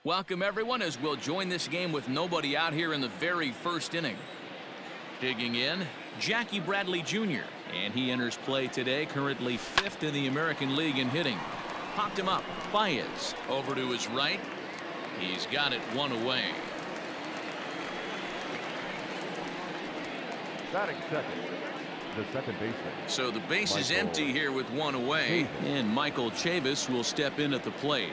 Welcome, everyone, as we'll join this game with nobody out here in the very first inning. Digging in, Jackie Bradley Jr., and he enters play today, currently 5th in the American League in hitting. Popped him up. Baez over to his right. He's got it one away. Batting second, the second baseman. So the base is empty here with one away, and Michael Chavis will step in at the plate.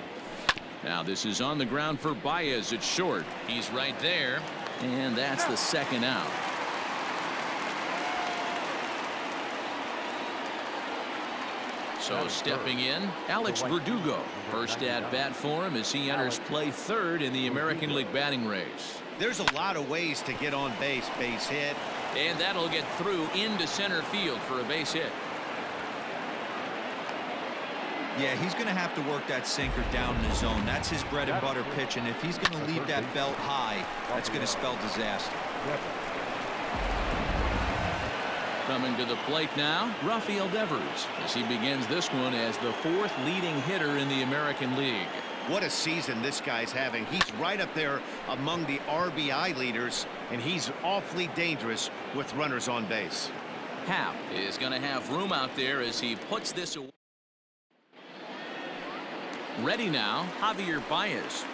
Now this is on the ground for Baez at short. He's right there, and that's the second out. So stepping in, Alex Verdugo. First at bat for him as he enters play 3rd in the American League batting race. There's a lot of ways to get on base hit. And that'll get through into center field for a base hit. Yeah, he's going to have to work that sinker down in the zone. That's his bread and butter pitch, and if he's going to leave that belt high, that's going to spell disaster. Coming to the plate now, Rafael Devers, as he begins this one as the 4th leading hitter in the American League. What a season this guy's having. He's right up there among the RBI leaders, and he's awfully dangerous with runners on base. Happ is going to have room out there as he puts this away. Ready now, Javier Baez.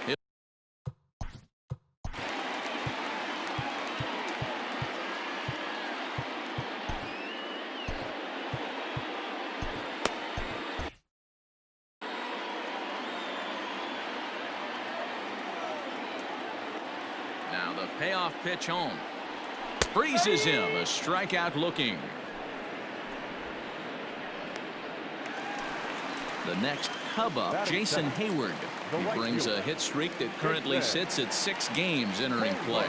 Now the payoff pitch home. Freezes him, a strikeout looking. The next Cub up, Jason Hayward. He brings a hit streak that currently sits at 6 games entering play.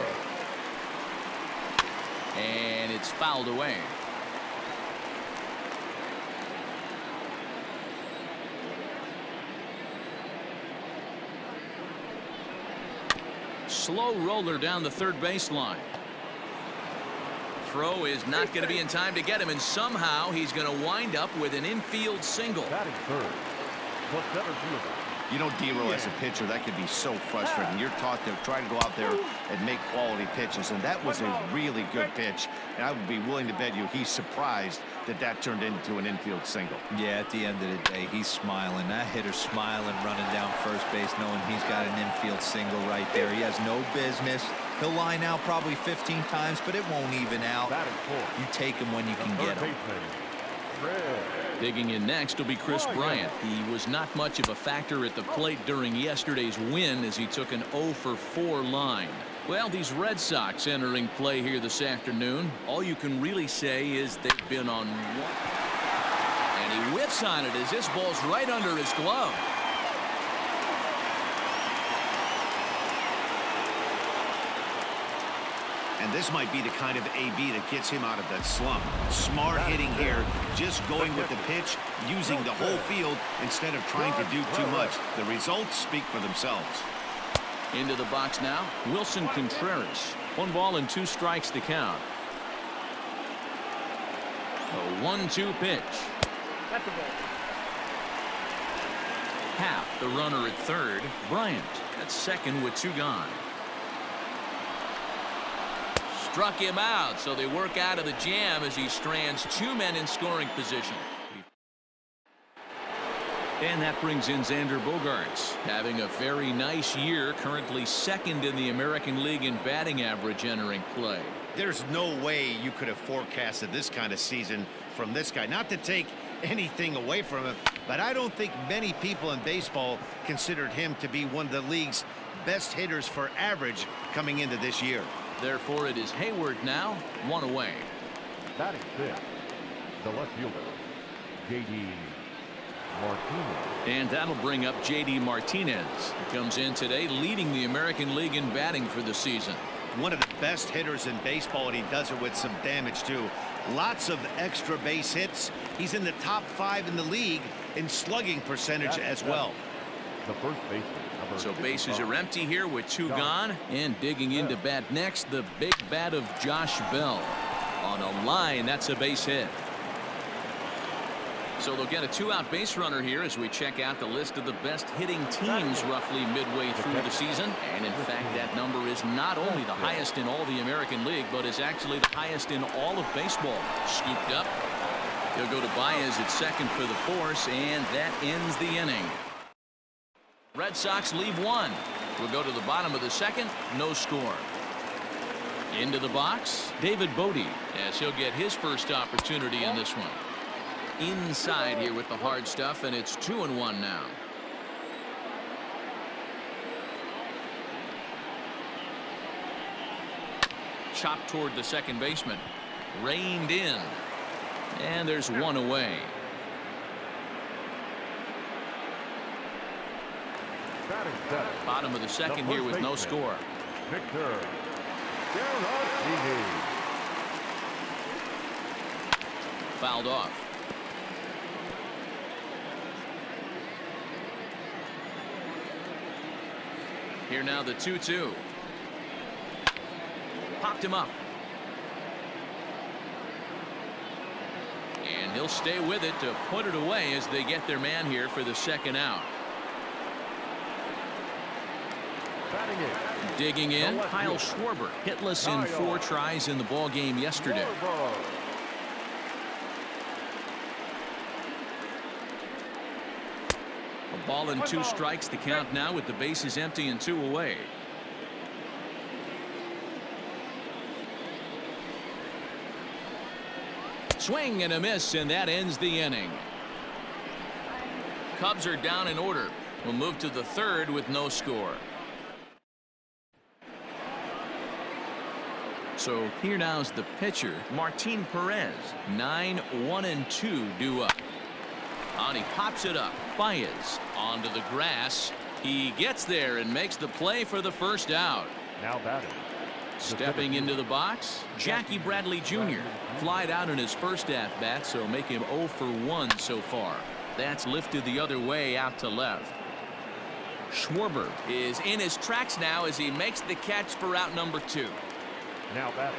And it's fouled away. Slow roller down the third baseline. Throw is not going to be in time to get him, and somehow he's going to wind up with an infield single. Batting third, the center fielder. You know, D-Row, as a pitcher, that could be so frustrating. You're taught to try to go out there and make quality pitches, and that was a really good pitch. And I would be willing to bet you he's surprised that that turned into an infield single. Yeah, at the end of the day, he's smiling. That hitter's smiling, running down first base, knowing he's got an infield single right there. He has no business. He'll line out probably 15 times, but it won't even out. You take him when you can get him. Digging in next will be Chris Bryant. He was not much of a factor at the plate during yesterday's win as he took an 0-for-4 line. Well, these Red Sox entering play here this afternoon, all you can really say is they've been on one. And he whiffs on it as this ball's right under his glove. And this might be the kind of AB that gets him out of that slump. Smart hitting here, just going with the pitch, using the whole field instead of trying to do too much. The results speak for themselves. Into the box now, Wilson Contreras. 1 ball and 2 strikes to count. A 1-2 pitch. Happ, the runner at third. Bryant at second with 2 gone. Struck him out, so they work out of the jam as he strands 2 men in scoring position. And that brings in Xander Bogaerts, having a very nice year, currently 2nd in the American League in batting average entering play. There's no way you could have forecasted this kind of season from this guy. Not to take anything away from him, but I don't think many people in baseball considered him to be one of the league's best hitters for average coming into this year. Therefore, it is Hayward now, 1 away. Batting 5th, the left fielder, J.D. Martinez. And that'll bring up J.D. Martinez. He comes in today leading the American League in batting for the season. One of the best hitters in baseball, and he does it with some damage too. Lots of extra base hits. He's in the top 5 in the league in slugging percentage as well. The first baseman. So bases are empty here with 2 gone, and digging into bat next, the big bat of Josh Bell. On a line, that's a base hit. So they'll get a 2-out base runner here as we check out the list of the best hitting teams roughly midway through the season. And in fact, that number is not only the highest in all the American League, but is actually the highest in all of baseball. Scooped up. He'll go to Baez at second for the force, and that ends the inning. Red Sox leave one. We'll go to the bottom of the second. No score. Into the box, David Bodie, as he'll get his first opportunity in this one. Inside here with the hard stuff, and it's 2-1 now. Chopped toward the second baseman. Reined in. And there's one away. Bottom of the second here with no score. Victor. Fouled off. Here now the 2-2. Popped him up. And he'll stay with it to put it away as they get their man here for the second out. Digging in, Kyle Schwarber, hitless in 4 tries in the ball game yesterday. A ball and 2 strikes, the count now with the bases empty and 2 away. Swing and a miss, and that ends the inning. Cubs are down in order. We'll move to the third with no score. So here now's the pitcher, Martin Perez. 9-1-2 due up. And he pops it up. Baez onto the grass. He gets there and makes the play for the first out. Now batting. Stepping into the box, Jackie Bradley Jr. Flied out in his first at-bat, so make him 0 for 1 so far. That's lifted the other way out to left. Schwarber is in his tracks now as he makes the catch for out number 2. Now batting.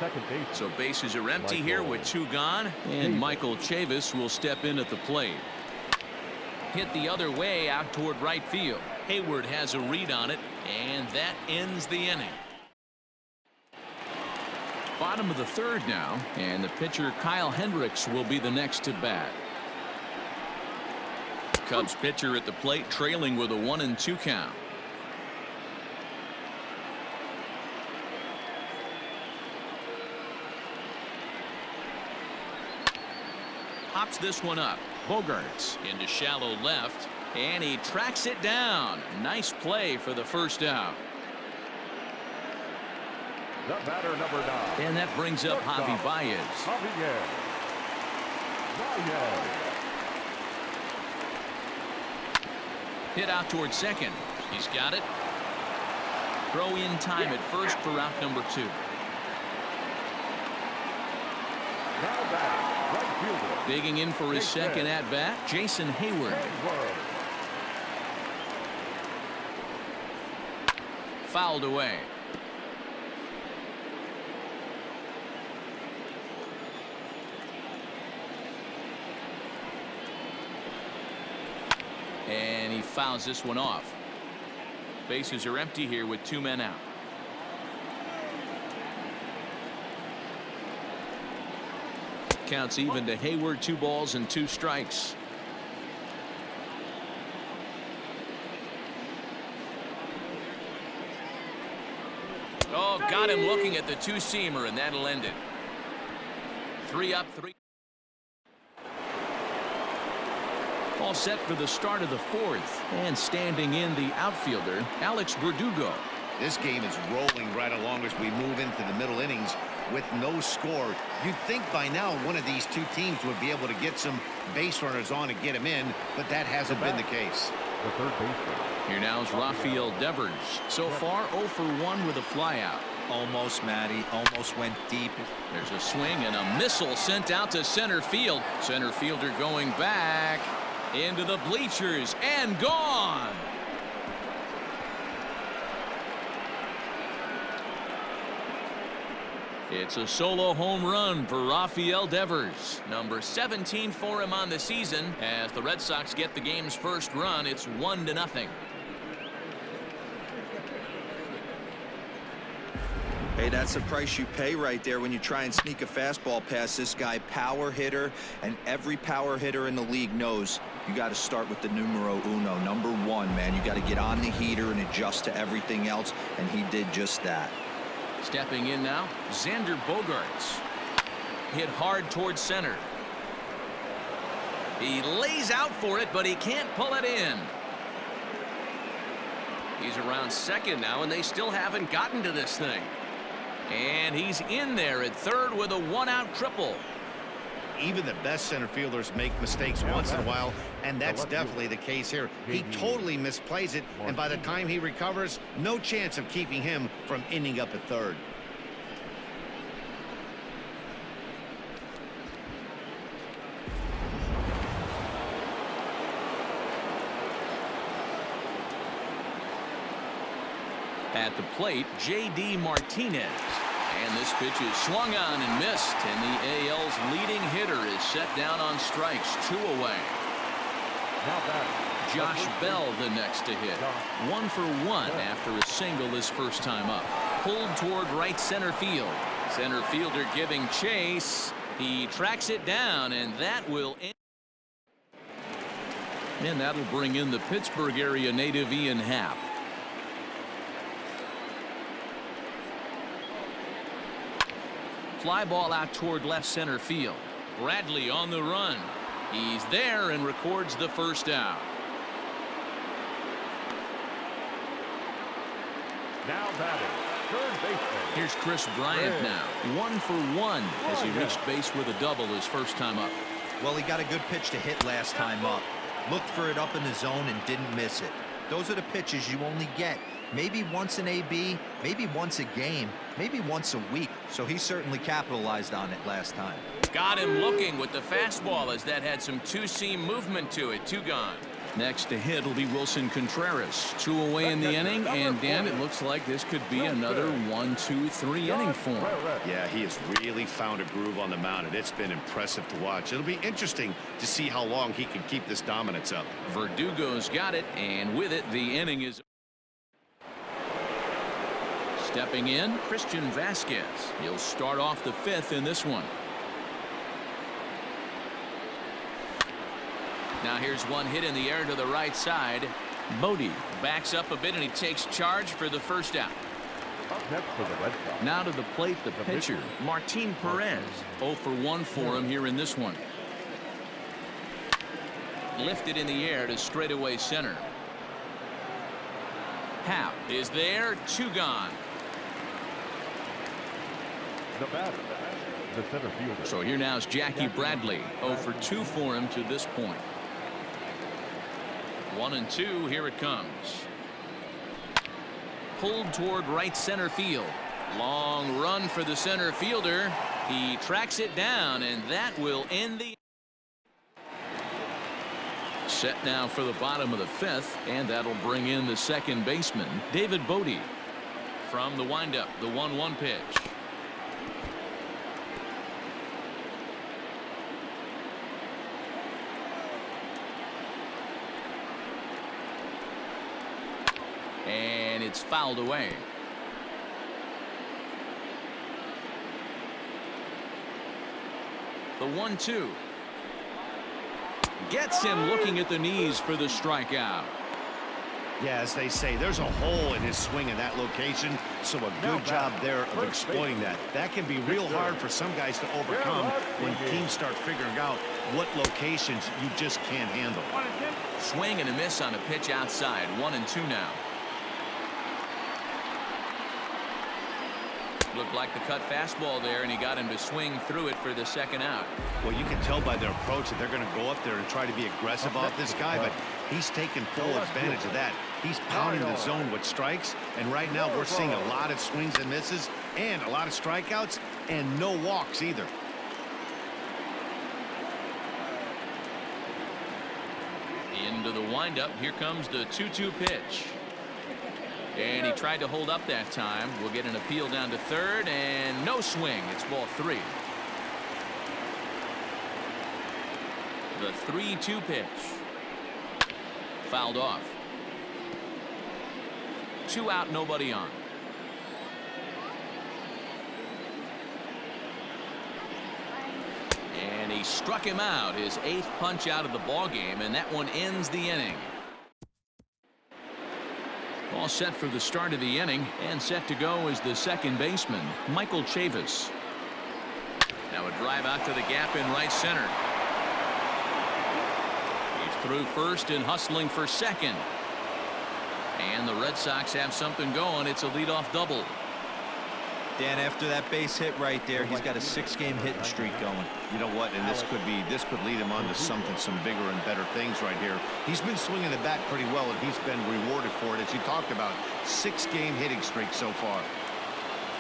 Second base. So bases are empty here with 2 gone, and Michael Chavis will step in at the plate. Hit the other way out toward right field. Hayward has a read on it, and that ends the inning. Bottom of the third now, and the pitcher Kyle Hendricks will be the next to bat. Cubs pitcher at the plate trailing with a 1-2 count. Pops this one up. Bogarts into shallow left, and he tracks it down. Nice play for the first out. The batter, number 9. And that brings up Javi Baez. Hit out toward second. He's got it. Throw in time at first for out number 2. Now batting, right fielder. Digging in for his second at bat, Jason Hayward. Fouled away. And he fouls this one off. Bases are empty here with 2 men out. Counts even to Hayward. 2 balls and 2 strikes. Oh, got him looking at the 2-seamer, and that'll end it. 3 up, 3. All set for the start of the 4th, and standing in the outfielder, Alex Verdugo. This game is rolling right along as we move into the middle innings with no score. You'd think by now one of these 2 teams would be able to get some base runners on and get them in, but that hasn't been the case. The third baseman. Here now is Rafael Devers. So far 0 for 1 with a flyout. Almost, Matty. Almost went deep. There's a swing and a missile sent out to center field. Center fielder going back into the bleachers and gone. It's a solo home run for Rafael Devers, number 17 for him on the season. As the Red Sox get the game's first run, it's 1-0. Hey, that's the price you pay right there when you try and sneak a fastball past this guy. Power hitter, and every power hitter in the league knows you got to start with the numero uno, number 1, man. You got to get on the heater and adjust to everything else, and he did just that. Stepping in now, Xander Bogaerts. Hit hard towards center. He lays out for it, but he can't pull it in. He's around second now, and they still haven't gotten to this thing. And he's in there at third with a 1-out triple. Even the best center fielders make mistakes once in a while, and that's definitely the case here. He totally misplays it, and by the time he recovers, no chance of keeping him from ending up at third. At the plate, J.D. Martinez. And this pitch is swung on and missed, and the AL's leading hitter is set down on strikes, 2 away. Josh Bell the next to hit. 1 for 1 after a single his first time up. Pulled toward right center field. Center fielder giving chase. He tracks it down, and that will end. And that'll bring in the Pittsburgh area native Ian Happ. Fly ball out toward left center field. Bradley on the run. He's there and records the first out. Now batting, third baseman. Here's Chris Bryant now. 1 for 1 as he reached base with a double his first time up. Well, he got a good pitch to hit last time up. Looked for it up in the zone and didn't miss it. Those are the pitches you only get maybe once in AB, maybe once a game, maybe once a week. So he certainly capitalized on it last time. Got him looking with the fastball as that had some two-seam movement to it. 2 gone. Next to hit will be Wilson Contreras. 2 away in the inning, and Dan, it looks like this could be another 1, 2, 3 inning for him. Yeah, he has really found a groove on the mound, and it's been impressive to watch. It'll be interesting to see how long he can keep this dominance up. Verdugo's got it, and with it, the inning is. Stepping in, Christian Vasquez. He'll start off the 5th in this one. Now here's one hit in the air to the right side. Bodie backs up a bit, and he takes charge for the first out. Up next for the Red Sox. Now to the plate, the pitcher, Martin Perez. 0 for 1 for him here in this one. Lifted in the air to straightaway center. Happ is there. 2 gone. The batter, the center fielder. So here now is Jackie Bradley. 0 for 2 for him to this point. 1 and 2. Here it comes. Pulled toward right center field. Long run for the center fielder. He tracks it down, and that will end the. Set now for the bottom of the 5th, and that'll bring in the second baseman, David Bodie. From the windup, the 1-1 pitch. And it's fouled away. The 1-2. Gets him looking at the knees for the strikeout. Yeah, as they say, there's a hole in his swing in that location, so a good job there of exploiting that. That can be real hard for some guys to overcome when teams start figuring out what locations you just can't handle. Swing and a miss on a pitch outside. 1 and 2 now. Looked like the cut fastball there, and he got him to swing through it for the second out. Well, you can tell by their approach that they're going to go up there and try to be aggressive off this guy, but he's taking full advantage of that. He's pounding the zone with strikes, and right now we're seeing a lot of swings and misses and a lot of strikeouts and no walks either. Into the windup. Here comes the 2-2 pitch. And he tried to hold up that time. We'll get an appeal down to third, and no swing. It's ball 3. The 3-2 pitch. Fouled off. 2 out, nobody on. And he struck him out, his 8th punch out of the ball game, and that one ends the inning. All set for the start of the inning, and set to go is the second baseman, Michael Chavis. Now a drive out to the gap in right center. He's through first and hustling for second. And the Red Sox have something going. It's a leadoff double. Dan, after that base hit right there, he's got a 6-game hitting streak going. You know what? And this could lead him on to some bigger and better things right here. He's been swinging the bat pretty well, and he's been rewarded for it, as you talked about. 6-game hitting streak so far.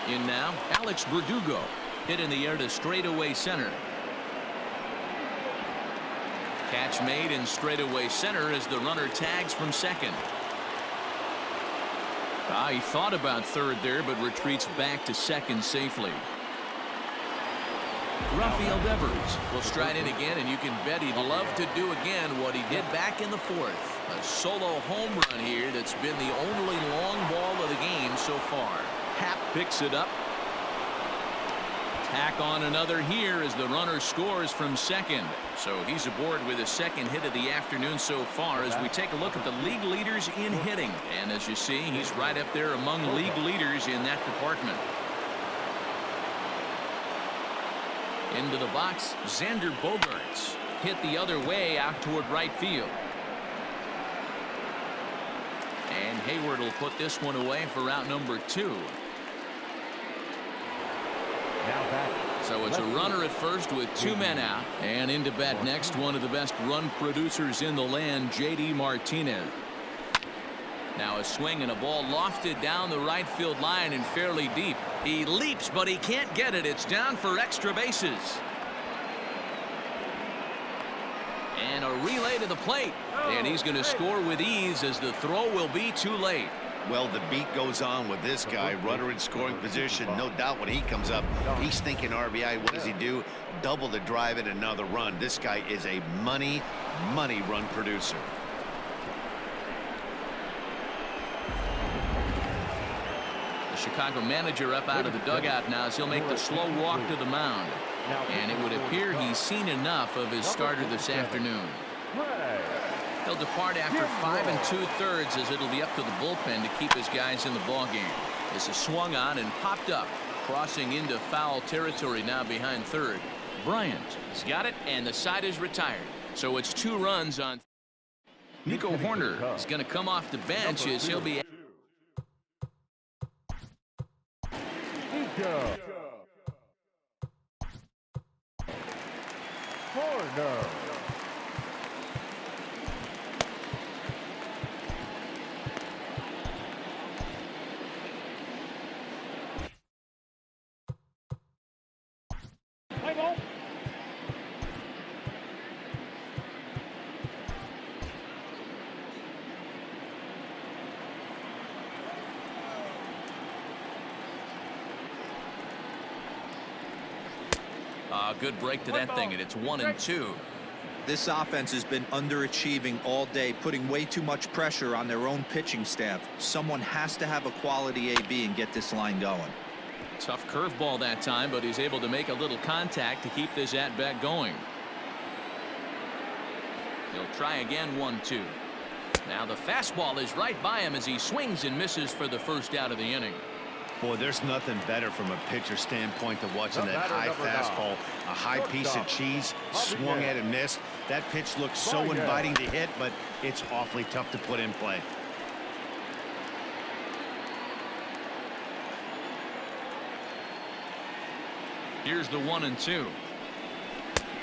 In now, Alex Verdugo. Hit in the air to straightaway center. Catch made in straightaway center as the runner tags from second. He thought about third there, but retreats back to second safely. Rafael Devers will stride in again, and you can bet he'd love to do again what he did back in the 4th. A solo home run here that's been the only long ball of the game so far. Happ picks it up. Tack on another here as the runner scores from second. So he's aboard with his second hit of the afternoon so far as we take a look at the league leaders in hitting. And as you see, he's right up there among league leaders in that department. Into the box, Xander Bogaerts. Hit the other way out toward right field. And Hayward will put this one away for out number 2. So it's a runner at first with 2 men out. And into bat next, one of the best run producers in the land, J.D. Martinez. Now a swing and a ball lofted down the right field line and fairly deep. He leaps, but he can't get it. It's down for extra bases. And a relay to the plate. And he's going to score with ease as the throw will be too late. Well, the beat goes on with this guy. Runner in scoring position. No doubt when he comes up, he's thinking RBI. What does he do? Double to drive in another run. This guy is a money run producer. The Chicago manager up out of the dugout now as he'll make the slow walk to the mound. And it would appear he's seen enough of his starter this afternoon. He'll depart after 5 2/3 as it'll be up to the bullpen to keep his guys in the ballgame. This is swung on and popped up, crossing into foul territory now behind third. Bryant has got it, and the side is retired. So it's 2 runs on. Nico Horner is going to come off the bench as he'll be. Horner. Good break to that thing, and it's 1-2. This offense has been underachieving all day, putting way too much pressure on their own pitching staff. Someone has to have a quality AB and get this line going. Tough curveball that time, but he's able to make a little contact to keep this at-bat going. He'll try again, 1-2. Now the fastball is right by him as he swings and misses for the first out of the inning. Boy, there's nothing better from a pitcher standpoint than watching that high fastball, a high piece of cheese, swung at and missed. That pitch looks so inviting to hit, but it's awfully tough to put in play. Here's the 1-2.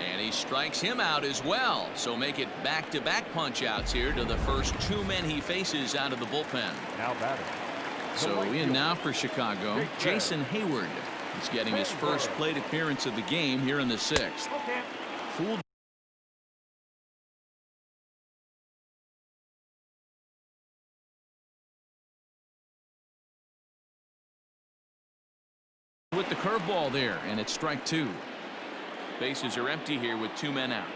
And he strikes him out as well. So make it back-to-back punch-outs here to the first 2 men he faces out of the bullpen. Now batting. So in now for Chicago, Jason Hayward. He's getting his first plate appearance of the game here in the 6th. Fooled with the curveball there, and it's strike two. Bases are empty here with 2 men out.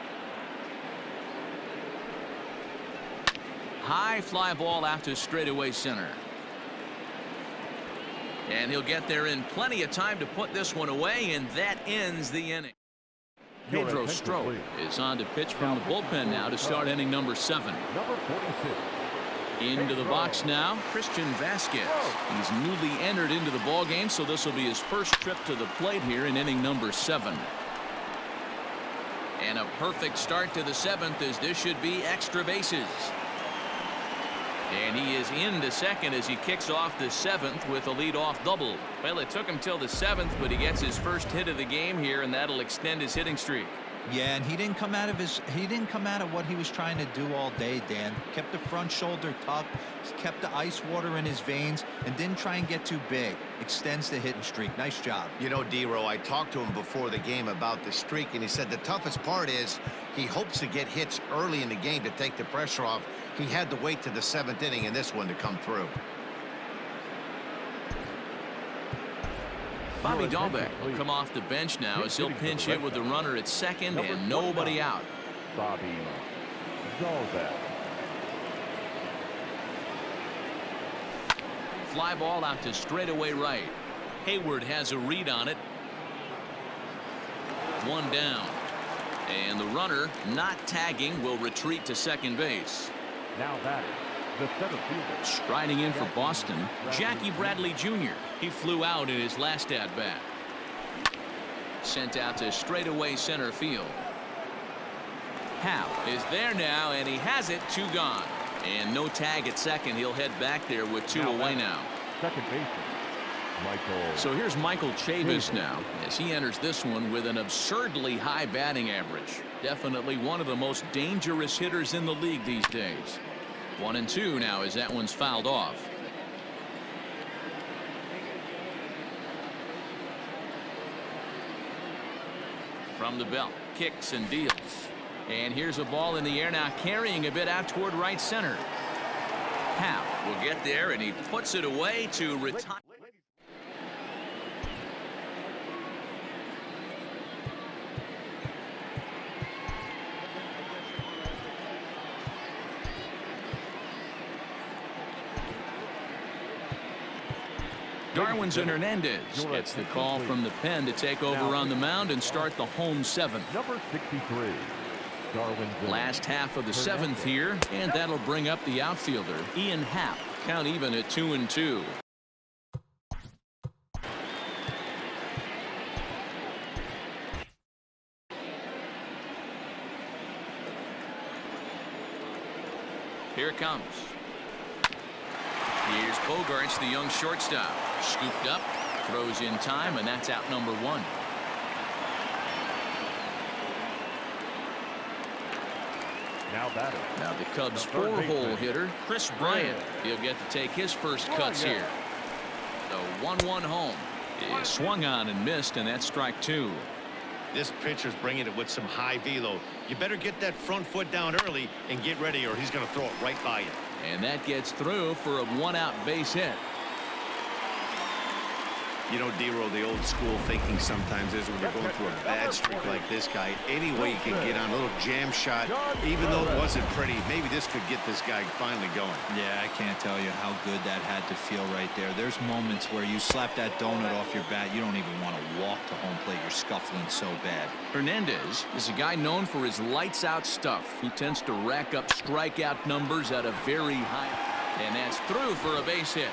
High fly ball out to straightaway center. And he'll get there in plenty of time to put this one away, and that ends the inning. Pedro Strop is on to pitch from the bullpen now to start inning number 7. Number 46. Into the box now, Christian Vasquez. He's newly entered into the ball game, so this will be his first trip to the plate here in inning number 7. And a perfect start to the 7th, as this should be extra bases. And he is into second as he kicks off the 7th with a leadoff double. Well, it took him till the 7th, but he gets his first hit of the game here, and that'll extend his hitting streak. Yeah, and he didn't come out of what he was trying to do all day, Dan. Kept the front shoulder tucked, kept the ice water in his veins, and didn't try and get too big. Extends the hitting streak. Nice job. You know, D-Row, I talked to him before the game about the streak, and he said the toughest part is he hopes to get hits early in the game to take the pressure off. He had to wait to the 7th inning in this one to come through. Bobby Dahlbeck will come off the bench now as he'll pinch hit with the runner at second and nobody out. Bobby Dahlbeck. Fly ball out to straightaway right. Hayward has a read on it. 1 down. And the runner, not tagging, will retreat to second base. Now batting, the center fielder. Striding in for Boston, Jackie Bradley Jr. He flew out in his last at-bat. Sent out to straightaway center field. Howe is there now, and he has it. 2 gone. And no tag at second. He'll head back there with 2 away now. Second baseman, Michael. So here's Michael Chavis now as he enters this one with an absurdly high batting average. Definitely one of the most dangerous hitters in the league these days. 1-2 now as that one's fouled off. From the belt, kicks and deals. And here's a ball in the air now, carrying a bit out toward right center. Howe will get there, and he puts it away to retire. Darwin's and Hernandez gets the call from the pen to take over on the mound and start the home 7th. Number 63. Last half of the 7th here, and that'll bring up the outfielder, Ian Happ. Count even at 2-2. Here it comes. Here's Bogarts, the young shortstop. Scooped up, throws in time, and that's out number 1. Now the Cubs' 4-hole hitter, Chris Bryant. He'll get to take his first cuts here. The 1-1 home is swung on and missed, and that's strike 2. This pitcher's bringing it with some high velo. You better get that front foot down early and get ready, or he's going to throw it right by you. And that gets through for a 1-out base hit. You know, D-Row, the old school thinking sometimes is when you're going through a bad streak like this guy, any way you can get on a little jam shot, even though it wasn't pretty, maybe this could get this guy finally going. Yeah, I can't tell you how good that had to feel right there. There's moments where you slap that donut off your bat, you don't even want to walk to home plate. You're scuffling so bad. Hernandez is a guy known for his lights-out stuff. He tends to rack up strikeout numbers at a very high, and that's through for a base hit.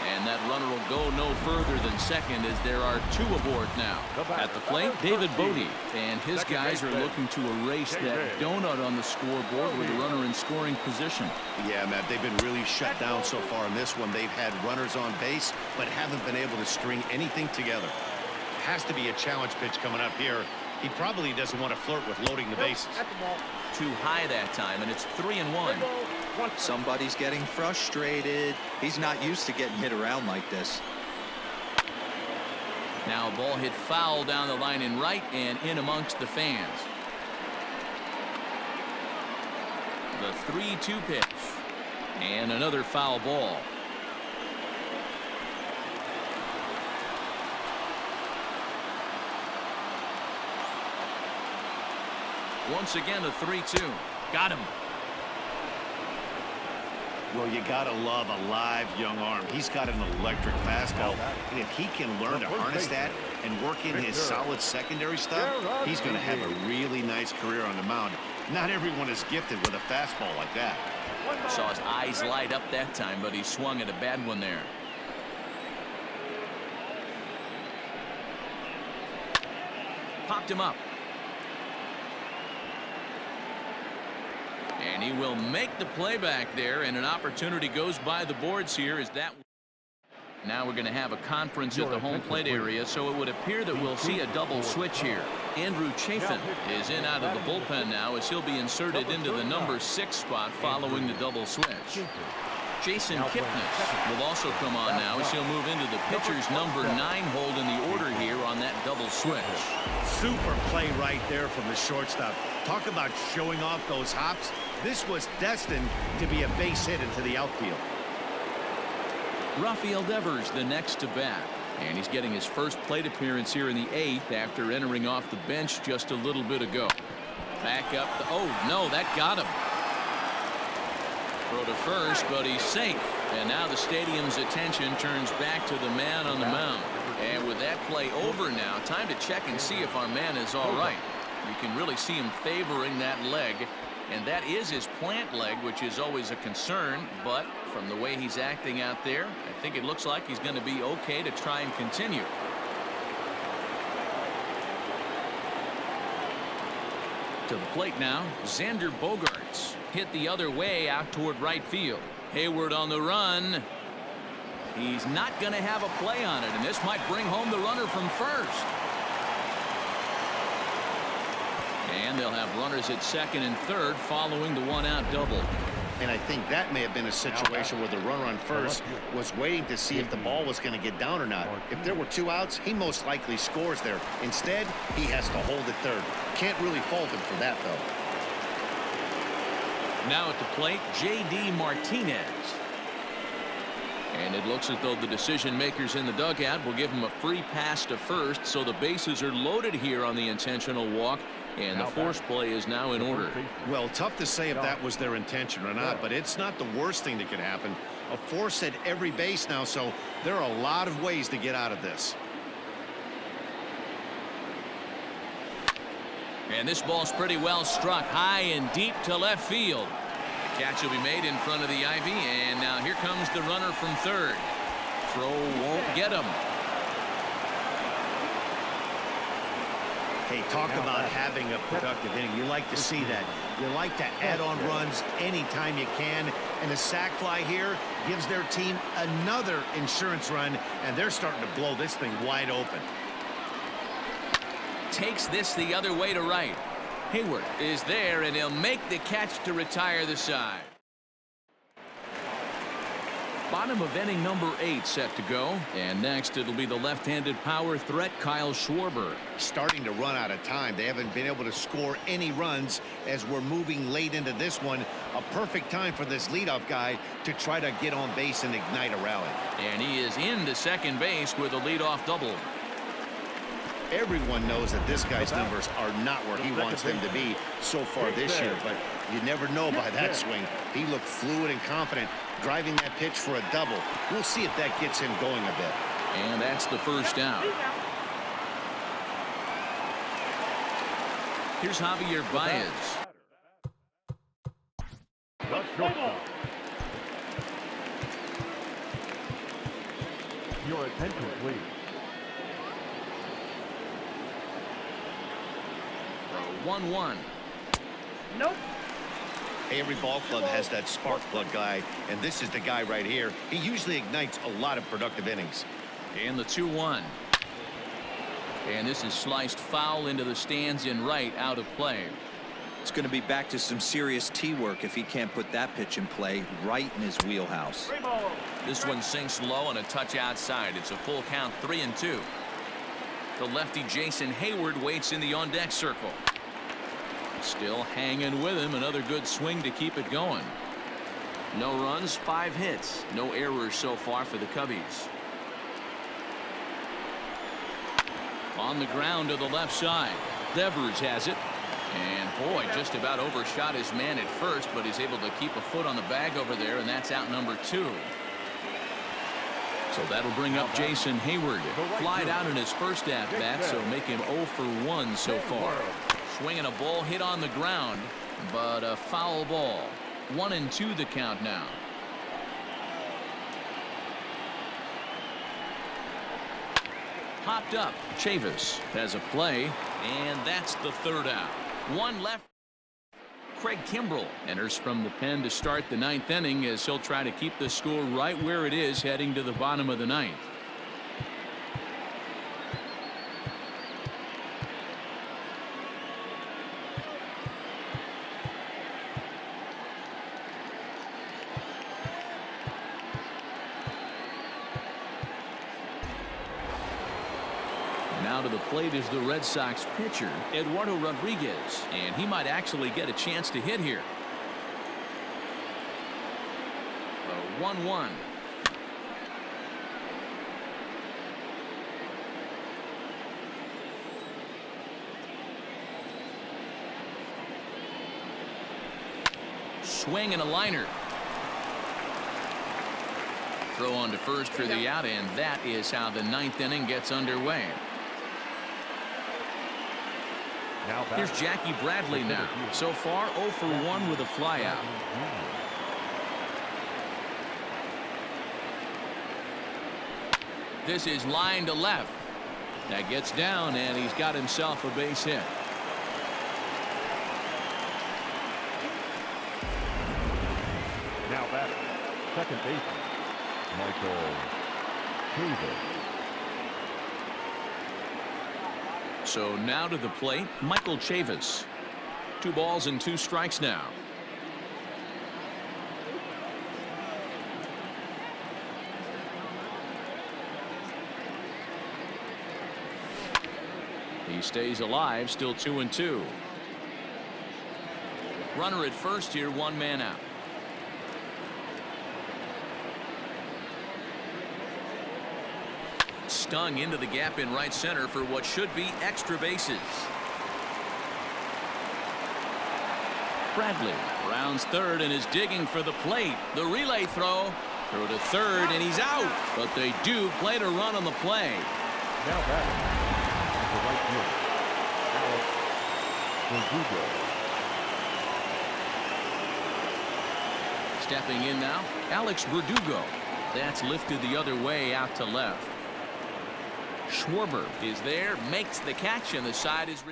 And that runner will go no further than second as there are 2 aboard now. At the plate, David Bodie. And his guys are looking to erase that donut on the scoreboard with the runner in scoring position. Yeah, Matt, they've been really shut down so far in this one. They've had runners on base, but haven't been able to string anything together. Has to be a challenge pitch coming up here. He probably doesn't want to flirt with loading the bases. Too high that time, and it's 3-1. Somebody's getting frustrated. He's not used to getting hit around like this. Now a ball hit foul down the line in right and in amongst the fans. The 3-2 pitch. And another foul ball. Once again, a 3-2. Got him. Well, you gotta love a live young arm. He's got an electric fastball, and if he can learn to harness that and work in his solid secondary stuff, he's going to have a really nice career on the mound. Not everyone is gifted with a fastball like that. Saw his eyes light up that time, but he swung at a bad one there. Popped him up. And he will make the play back there, and an opportunity goes by the boards here. Is that now we're going to have a conference at the home plate area, so it would appear that we'll see a double switch here. Andrew Chafin is in out of the bullpen now as he'll be inserted into the number 6 spot following the double switch. Jason Kipnis will also come on now as he'll move into the pitcher's number 9 hold in the order here on that double switch. Super play right there from the shortstop. Talk about showing off those hops. This was destined to be a base hit into the outfield. Rafael Devers the next to bat, and he's getting his first plate appearance here in the 8th after entering off the bench just a little bit ago. Back up. Oh no, that got him. Throw to first, but he's safe. And now the stadium's attention turns back to the man on the mound. And with that play over now, time to check and see if our man is all right. You can really see him favoring that leg, and that is his plant leg, which is always a concern. But from the way he's acting out there, I think it looks like he's going to be okay to try and continue. To the plate now, Xander Bogaerts hit the other way out toward right field. Hayward on the run. He's not going to have a play on it, and this might bring home the runner from first. And they'll have runners at second and third following the one-out double. And I think that may have been a situation where the runner on first was waiting to see if the ball was going to get down or not. If there were 2 outs, he most likely scores there. Instead, he has to hold at third. Can't really fault him for that, though. Now at the plate, J.D. Martinez. And it looks as though the decision makers in the dugout will give him a free pass to first, so the bases are loaded here on the intentional walk, and the force play is now in order. Well, tough to say if that was their intention or not, but it's not the worst thing that could happen. A force at every base now, so there are a lot of ways to get out of this. And this ball's pretty well struck high and deep to left field. The catch will be made in front of the ivy, and now here comes the runner from third. Throw won't get him. Hey, talk about having a productive inning. You like to see that. You like to add on runs anytime you can, and a sac fly here gives their team another insurance run, and they're starting to blow this thing wide open. Takes this the other way to right. Hayward is there, and he'll make the catch to retire the side. Bottom of inning number 8 set to go, and next it'll be the left-handed power threat Kyle Schwarber. Starting to run out of time. They haven't been able to score any runs as we're moving late into this one. A perfect time for this leadoff guy to try to get on base and ignite a rally. And he is into second base with a leadoff double. Everyone knows that this guy's numbers are not where he wants them to be so far this year, but you never know by that swing. He looked fluid and confident, driving that pitch for a double. We'll see if that gets him going a bit. And that's the first out. Here's Javier Baez. Your attention, please. 1-1. Nope. Every ball club has that spark plug guy, and this is the guy right here. He usually ignites a lot of productive innings. And the 2-1. And this is sliced foul into the stands in right, out of play. It's going to be back to some serious tee work if he can't put that pitch in play right in his wheelhouse. This one sinks low and a touch outside. It's a full count, 3-2. The lefty Jason Hayward waits in the on-deck circle. Still hanging with him. Another good swing to keep it going. No runs, 5 hits. No errors so far for the Cubbies. On the ground to the left side. Devers has it. And boy, just about overshot his man at first, but he's able to keep a foot on the bag over there, and that's out number 2. So that'll bring up Jason Hayward. Flied out in his first at-bat, so make him 0 for 1 so far. Swinging a ball hit on the ground, but a foul ball. 1-2 the count now. Popped up. Chavis has a play, and that's the 3rd out. 1 left. Craig Kimbrell enters from the pen to start the 9th inning as he'll try to keep the score right where it is heading to the bottom of the 9th. Now to the plate is the Red Sox pitcher, Eduardo Rodriguez, and he might actually get a chance to hit here. 1-1. Swing and a liner. Throw on to first for the out, and that is how the 9th inning gets underway. Here's Jackie Bradley now. So far 0 for 1 with a flyout. This is line to left. That gets down, and he's got himself a base hit. Now batter, second baseman, Michael Chavis. So now to the plate, Michael Chavis. 2 balls and 2 strikes now. He stays alive, still 2-2. Runner at first here, 1 man out. Stung into the gap in right center for what should be extra bases. Bradley rounds third and is digging for the plate. The relay throw to third, and he's out, but they do play to run on the play. Now batting, the right fielder, Alex Verdugo. Stepping in now, Alex Verdugo. That's lifted the other way out to left. Schwarber is there, makes the catch, and the side is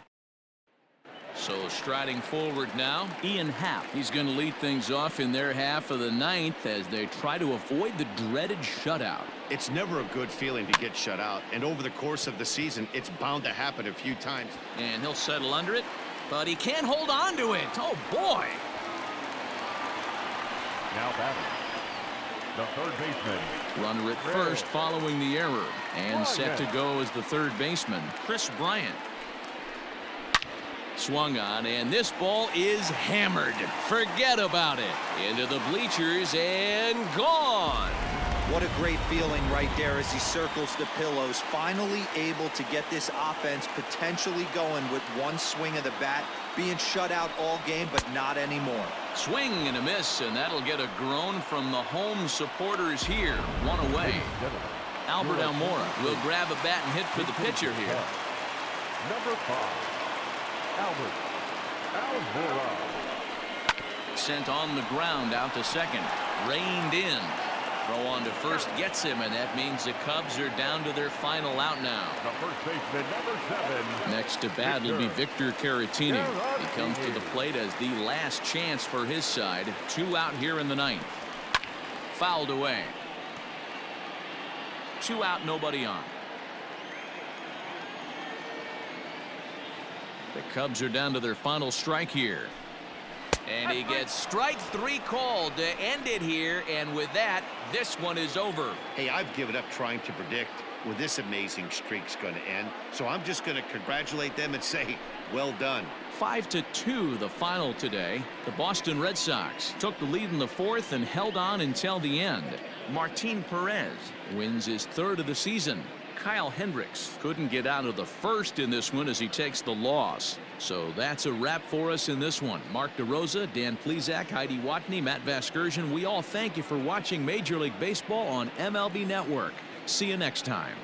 so striding forward now, Ian Happ. He's going to lead things off in their half of the 9th as they try to avoid the dreaded shutout. It's never a good feeling to get shut out, and over the course of the season it's bound to happen a few times. And he'll settle under it, but he can't hold on to it. Oh boy. Now batting, the third baseman. Runner at first following the error, and set to go as the third baseman, Chris Bryant. Swung on, and this ball is hammered. Forget about it. Into the bleachers and gone. What a great feeling right there as he circles the pillows, finally able to get this offense potentially going with 1 swing of the bat, being shut out all game, but not anymore. Swing and a miss, and that'll get a groan from the home supporters here. 1 away. Albert Almora will grab a bat and hit for the pitcher here. Number 5, Albert Almora. Sent on the ground out to second. Reined in. Throw on to first gets him, and that means the Cubs are down to their final out now. The first baseman, number 7. Next to bat will be Victor Caratini. He comes to the plate as the last chance for his side. 2 out here in the 9th. Fouled away. 2 out, nobody on. The Cubs are down to their final strike here. And he gets strike 3 called to end it here, and with that, this one is over. Hey, I've given up trying to predict where this amazing streak's going to end, so I'm just going to congratulate them and say, well done. 5-2 the final today. The Boston Red Sox took the lead in the 4th and held on until the end. Martin Perez wins his 3rd of the season. Kyle Hendricks couldn't get out of the 1st in this one as he takes the loss. So that's a wrap for us in this one. Mark DeRosa, Dan Plesac, Heidi Watney, Matt Vasgersian. We all thank you for watching Major League Baseball on MLB Network. See you next time.